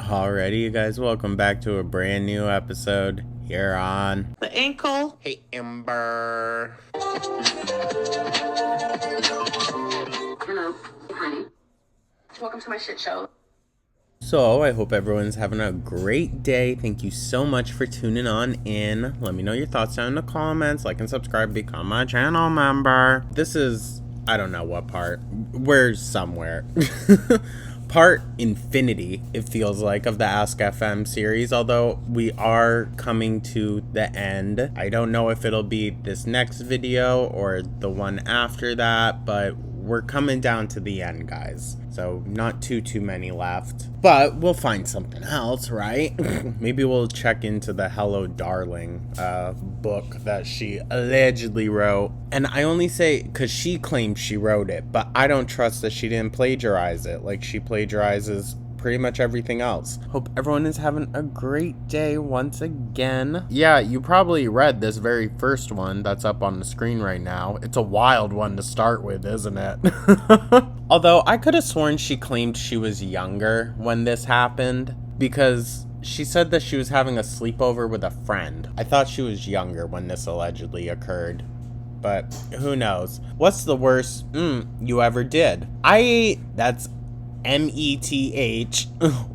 Alrighty, you guys, welcome back to a brand new episode here on The ankle. Hey, Amber. Hello, honey. Welcome to my shit show. So, I hope everyone's having a great day. Thank you so much for tuning on in. Let me know your thoughts down in the comments. Like and subscribe, become my channel member. This is, I don't know what part. We're somewhere. Part infinity, it feels like, of the Ask FM series, although we are coming to the end. I don't know if it'll be this next video or the one after that, but we're coming down to the end, guys. So not too many left, but we'll find something else, right? Maybe we'll check into the Hello Darling book that she allegedly wrote. And I only say because she claims she wrote it, but I don't trust that she didn't plagiarize it like she plagiarizes pretty much everything else. Hope everyone is having a great day once again. Yeah, you probably read this very first one that's up on the screen right now. It's a wild one to start with, isn't it? Although I could have sworn she claimed she was younger when this happened, because she said that she was having a sleepover with a friend. I thought she was younger when this allegedly occurred, but who knows? What's the worst you ever did? That's METH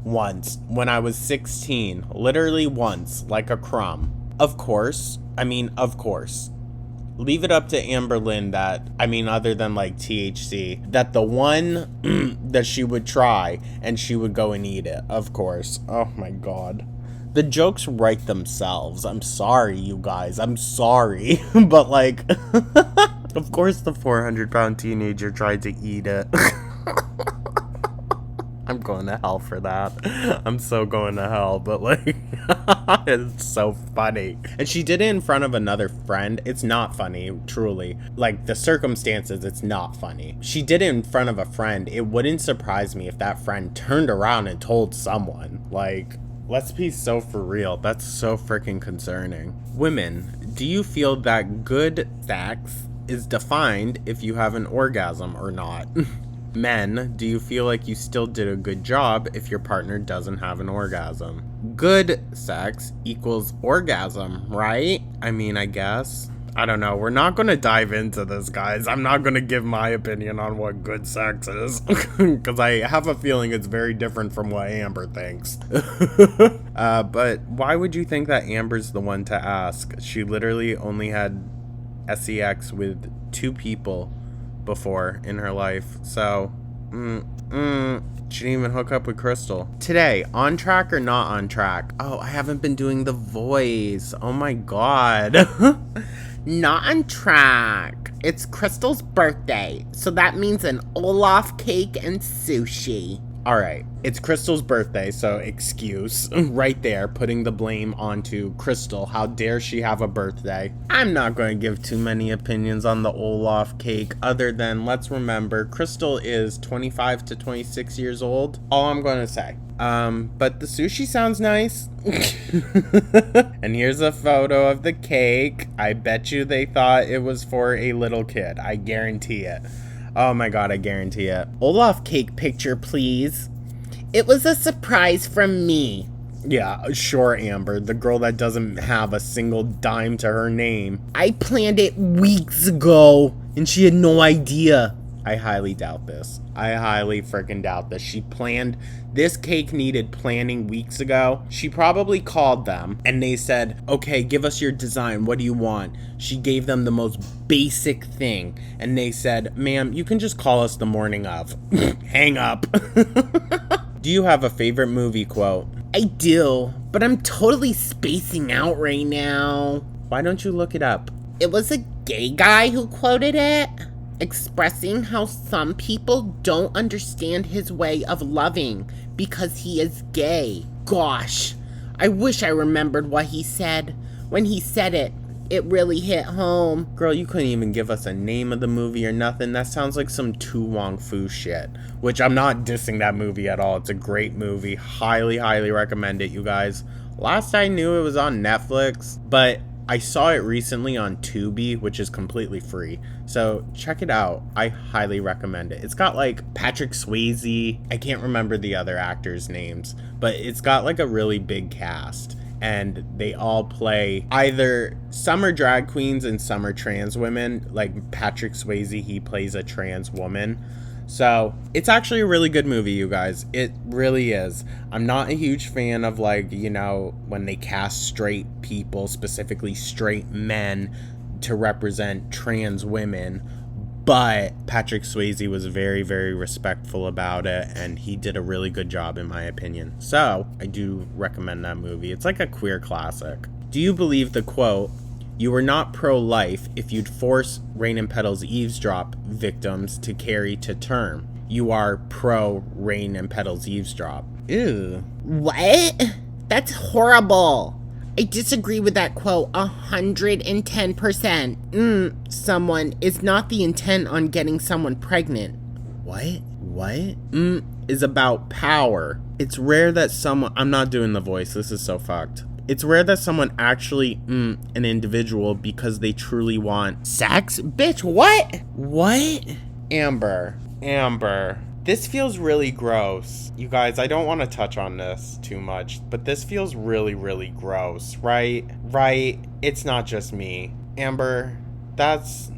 once when I was 16, literally once, like a crumb. Of course. Leave it up to Amberlynn other than like THC, that the one that she would try and she would go and eat it, of course. Oh my god. The jokes write themselves. I'm sorry, you guys. I'm sorry. But like, of course the 400-pound teenager tried to eat it. I'm going to hell for that. I'm so going to hell, but like, it's so funny. And she did it in front of another friend. It's not funny, truly. Like, the circumstances, it's not funny. She did it in front of a friend. It wouldn't surprise me if that friend turned around and told someone. Like, let's be so for real. That's so freaking concerning. Women, do you feel that good sex is defined if you have an orgasm or not? Men, do you feel like you still did a good job if your partner doesn't have an orgasm? Good sex equals orgasm, right? I mean, I guess. I don't know. We're not going to dive into this, guys. I'm not going to give my opinion on what good sex is, because I have a feeling it's very different from what Amber thinks. But why would you think that Amber's the one to ask? She literally only had sex with 2 people before in her life, so she didn't even hook up with Crystal. Today, on track or not on track? Oh, I haven't been doing the voice. Oh my god. Not on track. It's Crystal's birthday, so that means an Olaf cake and sushi. Alright, it's Crystal's birthday, so excuse. Right there, putting the blame onto Crystal. How dare she have a birthday? I'm not going to give too many opinions on the Olaf cake, other than, let's remember, Crystal is 25 to 26 years old. All I'm going to say. But the sushi sounds nice. And here's a photo of the cake. I bet you they thought it was for a little kid. I guarantee it. Oh my god, I guarantee it. Olaf Cake picture, please. It was a surprise from me. Yeah, sure, Amber. The girl that doesn't have a single dime to her name. I planned it weeks ago, and she had no idea. I highly doubt this. I highly freaking doubt this. She planned, this cake needed planning weeks ago. She probably called them and they said, okay, give us your design. What do you want? She gave them the most basic thing. And they said, ma'am, you can just call us the morning of. Hang up. Do you have a favorite movie quote? I do, but I'm totally spacing out right now. Why don't you look it up? It was a gay guy who quoted it, expressing how some people don't understand his way of loving because he is gay. Gosh, I wish I remembered what he said. When he said it, it really hit home. Girl, you couldn't even give us a name of the movie or nothing. That sounds like some Tu Wong Fu shit, which I'm not dissing that movie at all. It's a great movie. Highly, highly recommend it, you guys. Last I knew, it was on Netflix, but I saw it recently on Tubi, which is completely free. So check it out. I highly recommend it. It's got like Patrick Swayze. I can't remember the other actors' names, but it's got like a really big cast. And they all play either some are drag queens and some are trans women. Like Patrick Swayze, he plays a trans woman. So it's actually a really good movie, you guys. It really is. I'm not a huge fan of, like, you know, when they cast straight people, specifically straight men, to represent trans women. But Patrick Swayze was very, very respectful about it, and he did a really good job, in my opinion. So I do recommend that movie. It's like a queer classic. Do you believe the quote, "You were not pro-life if you'd force Rain and Petal's eavesdrop victims to carry to term? You are pro-Rain and Petal's eavesdrop." Ew. What? That's horrible. I disagree with that quote 110%. Someone is not the intent on getting someone pregnant. What? Is about power. It's rare that someone... I'm not doing the voice. This is so fucked. It's rare that someone actually an individual because they truly want sex. Bitch, what? What? Amber. This feels really gross. You guys, I don't want to touch on this too much, but this feels really, really gross, right? Right? It's not just me. Amber, that's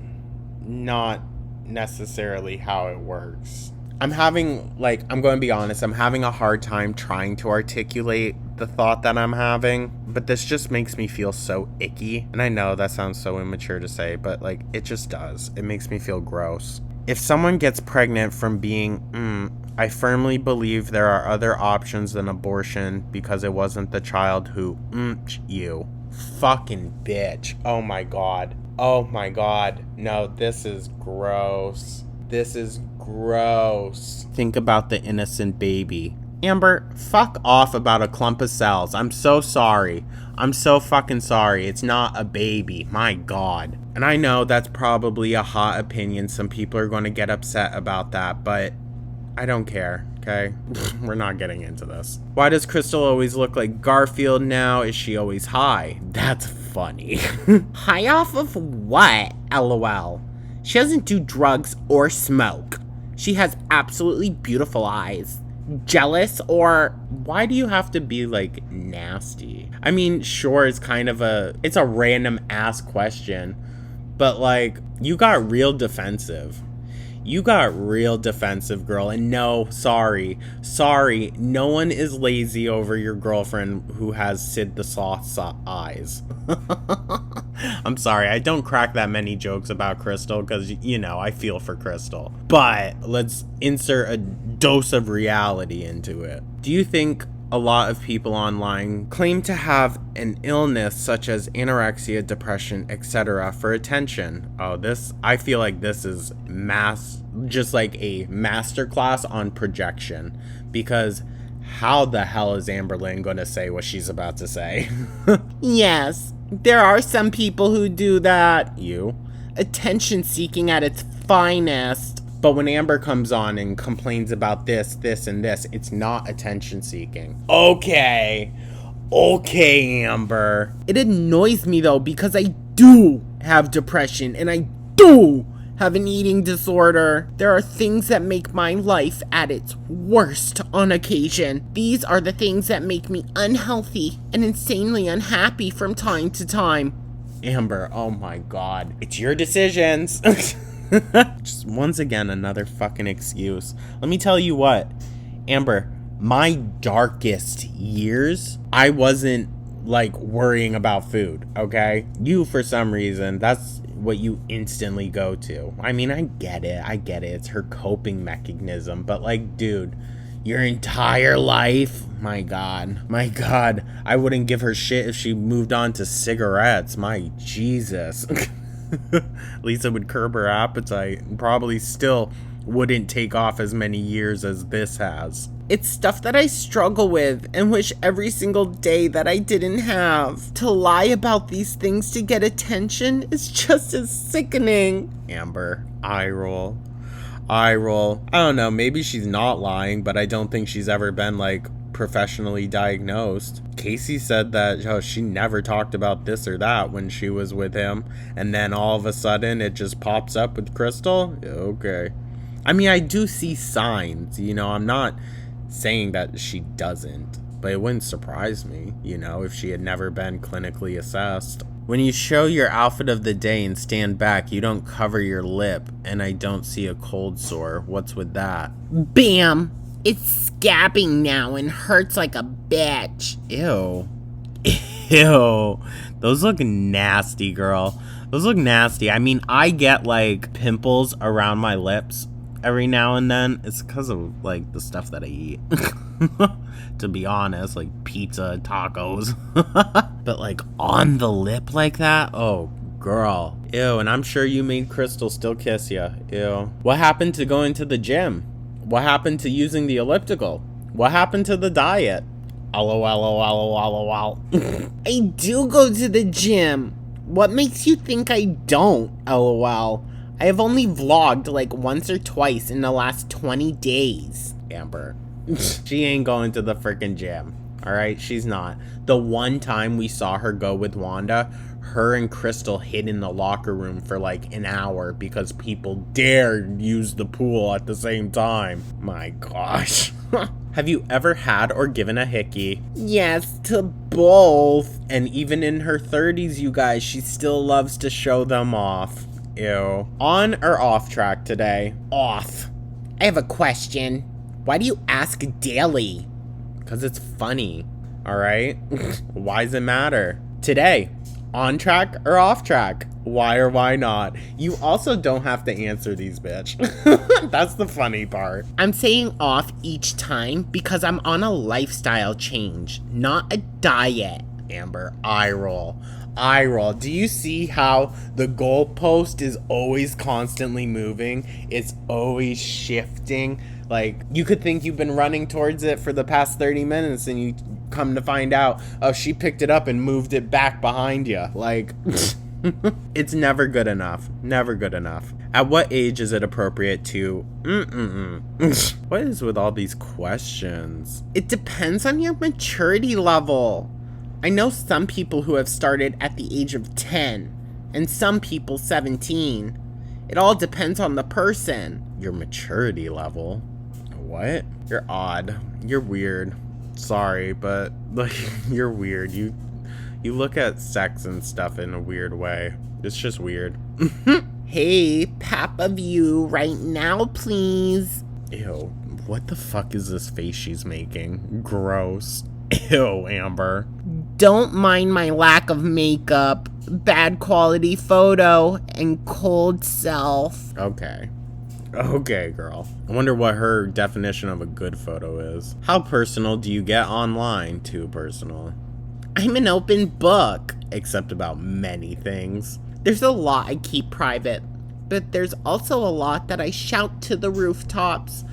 not necessarily how it works. I'm going to be honest, I'm having a hard time trying to articulate the thought that I'm having, but this just makes me feel so icky. And I know that sounds so immature to say, but like, it just does. It makes me feel gross. If someone gets pregnant from being, I firmly believe there are other options than abortion because it wasn't the child who you. Fucking bitch. Oh my god. No, this is gross. Think about the innocent baby. Amber, fuck off about a clump of cells. I'm so sorry. I'm so fucking sorry. It's not a baby. My god. And I know that's probably a hot opinion. Some people are going to get upset about that, but I don't care, okay? We're not getting into this. Why does Crystal always look like Garfield now? Is she always high? That's funny. High off of what? LOL. She doesn't do drugs or smoke. She has absolutely beautiful eyes. Jealous or... Why do you have to be, like, nasty? I mean, sure, it's a random ass question, but, like, you got real defensive. Girl. And no, sorry, no one is lazy over your girlfriend who has Sid the Sloth's eyes. I'm sorry, I don't crack that many jokes about Crystal because, you know, I feel for Crystal. But let's insert a dose of reality into it. Do you think a lot of people online claim to have an illness such as anorexia, depression, etc. for attention? I feel like this is just like a masterclass on projection, because how the hell is Amberlynn going to say what she's about to say? Yes, there are some people who do that. You? Attention seeking at its finest. But when Amber comes on and complains about this, and this, it's not attention seeking. Okay, Amber. It annoys me though, because I do have depression and I do have an eating disorder. There are things that make my life at its worst on occasion. These are the things that make me unhealthy and insanely unhappy from time to time. Amber, oh my god. It's your decisions. Just once again, another fucking excuse. Let me tell you what, Amber, my darkest years, I wasn't like worrying about food, okay? You, for some reason, that's what you instantly go to. I mean, I get it. It's her coping mechanism, but like, dude, your entire life, my god, I wouldn't give her shit if she moved on to cigarettes. My Jesus. At least it would curb her appetite, and probably still wouldn't take off as many years as this has. It's stuff that I struggle with and wish every single day that I didn't have. To lie about these things to get attention is just as sickening. Amber, eye roll. I don't know, maybe she's not lying, but I don't think she's ever been like professionally diagnosed. Casey said that she never talked about this or that when she was with him, and then all of a sudden it just pops up with Crystal. Okay. I mean, I do see signs, I'm not saying that she doesn't, but it wouldn't surprise me, if she had never been clinically assessed. When you show your outfit of the day and stand back, you don't cover your lip, and I don't see a cold sore. What's with that? Bam! It's scabbing now and hurts like a bitch. Ew. Ew. Those look nasty, girl. Those look nasty. I mean, I get, like, pimples around my lips every now and then. It's because of, like, the stuff that I eat. To be honest, like pizza, tacos. But, like, on the lip like that? Oh, girl. Ew, and I'm sure you made Crystal still kiss you. Ew. What happened to going to the gym? What happened to using the elliptical? What happened to the diet? LOL. I do go to the gym. What makes you think I don't? LOL. I have only vlogged like once or twice in the last 20 days. Amber. She ain't going to the freaking gym. Alright? She's not. The one time we saw her go with Wanda, her and Crystal hid in the locker room for like an hour because people dared use the pool at the same time. My gosh. Have you ever had or given a hickey? Yes, to both. And even in her 30s, you guys, she still loves to show them off. Ew. On or off track today? Off. I have a question. Why do you ask daily? Because it's funny. Alright? Why does it matter? Today. On track or off track? Why or why not? You also don't have to answer these, bitch. That's the funny part. I'm saying off each time because I'm on a lifestyle change, not a diet. Amber, eye roll. Eye roll. Do you see how the goalpost is always constantly moving? It's always shifting. Like, you could think you've been running towards it for the past 30 minutes and you come to find out, oh, she picked it up and moved it back behind you. Like, it's never good enough. Never good enough. At what age is it appropriate to What is with all these questions? It depends on your maturity level. I know some people who have started at the age of 10 and some people 17. It all depends on the person. Your maturity level? What? You're odd. You're weird. Sorry, but like, you're weird. You look at sex and stuff in a weird way. It's just weird. Hey, Papa View right now, please. Ew, what the fuck is this face she's making? Gross. Ew, Amber. Don't mind my lack of makeup, bad quality photo, and cold self. Okay. Okay, girl. I wonder what her definition of a good photo is. How personal do you get online? Too personal. I'm an open book. Except about many things. There's a lot I keep private, but there's also a lot that I shout to the rooftops.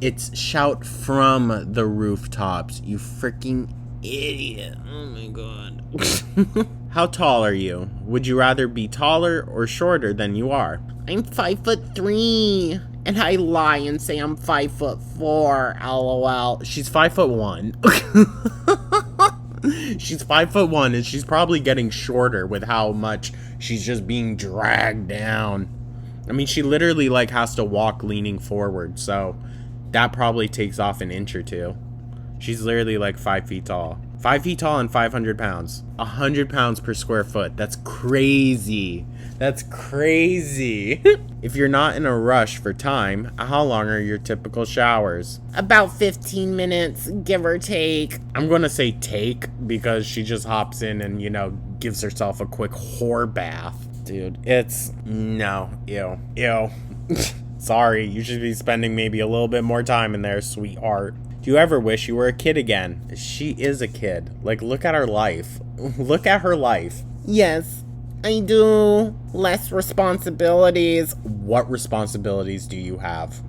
It's shout from the rooftops, you freaking idiot. Oh my god. How tall are you? Would you rather be taller or shorter than you are? I'm 5'3", and I lie and say I'm 5'4". LOL. She's 5'1". She's 5'1", and she's probably getting shorter with how much she's just being dragged down. I mean, she literally like has to walk leaning forward, so that probably takes off an inch or two. She's literally like 5 feet tall. 5 feet tall and 500 pounds. 100 pounds per square foot. That's crazy. That's crazy. If you're not in a rush for time, how long are your typical showers? About 15 minutes, give or take. I'm going to say take because she just hops in and, gives herself a quick whore bath. Dude, it's... No. Ew. Ew. Sorry, you should be spending maybe a little bit more time in there, sweetheart. Do you ever wish you were a kid again? She is a kid. Like, look at her life. Look at her life. Yes, I do. Less responsibilities. What responsibilities do you have?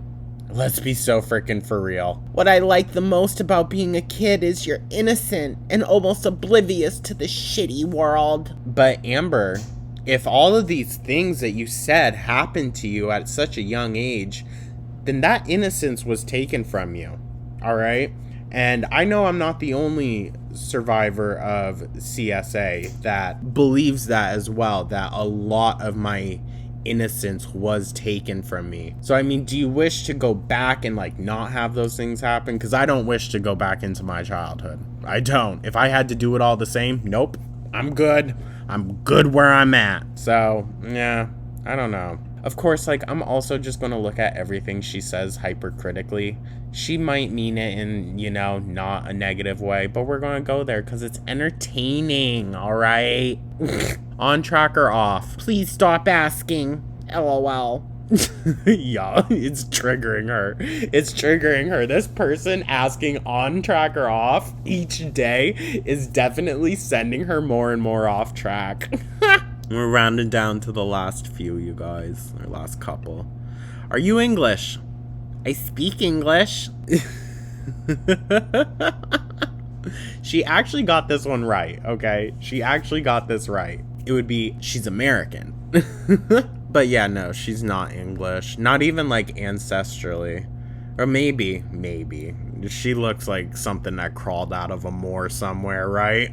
Let's be so freaking for real. What I like the most about being a kid is you're innocent and almost oblivious to the shitty world. But Amber, if all of these things that you said happened to you at such a young age, then that innocence was taken from you. All right? And I know I'm not the only survivor of CSA that believes that as well, that a lot of my innocence was taken from me. So I mean, do you wish to go back and like not have those things happen? Because I don't wish to go back into my childhood. I don't. If I had to do it all the same, nope. I'm good. I'm good where I'm at. So yeah, I don't know. Of course, like, I'm also just going to look at everything she says hypercritically. She might mean it in, you know, not a negative way, but we're going to go there because it's entertaining, all right? On track or off? Please stop asking. LOL. Yeah, it's triggering her. It's triggering her. This person asking on track or off each day is definitely sending her more and more off track. We're rounding down to the last few, you guys. Our last couple. Are you English? I speak English. She actually got this one right, okay? She actually got this right. It would be, she's American. But yeah, no, she's not English. Not even like ancestrally. Or maybe. She looks like something that crawled out of a moor somewhere, right?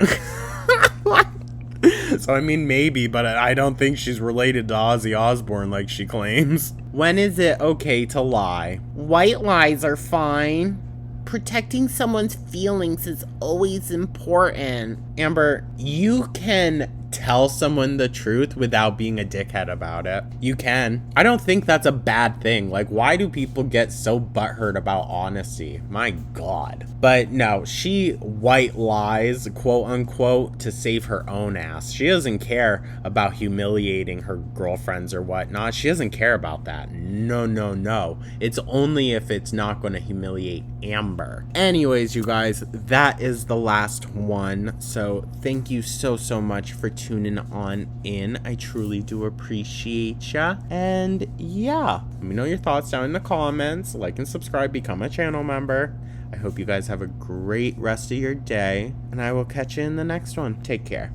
So I mean maybe, but I don't think she's related to Ozzy Osbourne like she claims. When is it okay to lie? White lies are fine. Protecting someone's feelings is always important. Amber, you can tell someone the truth without being a dickhead about it. You can. I don't think that's a bad thing. Like, why do people get so butthurt about honesty? My God. But no, she white lies, quote unquote, to save her own ass. She doesn't care about humiliating her girlfriends or whatnot. She doesn't care about that. No. It's only if it's not going to humiliate Amber. Anyways, you guys, that is the last one. So thank you so much for tuning on in. I truly do appreciate ya. And yeah, let me know your thoughts down in the comments. Like and subscribe, become a channel member. I hope you guys have a great rest of your day, and I will catch you in the next one. Take care.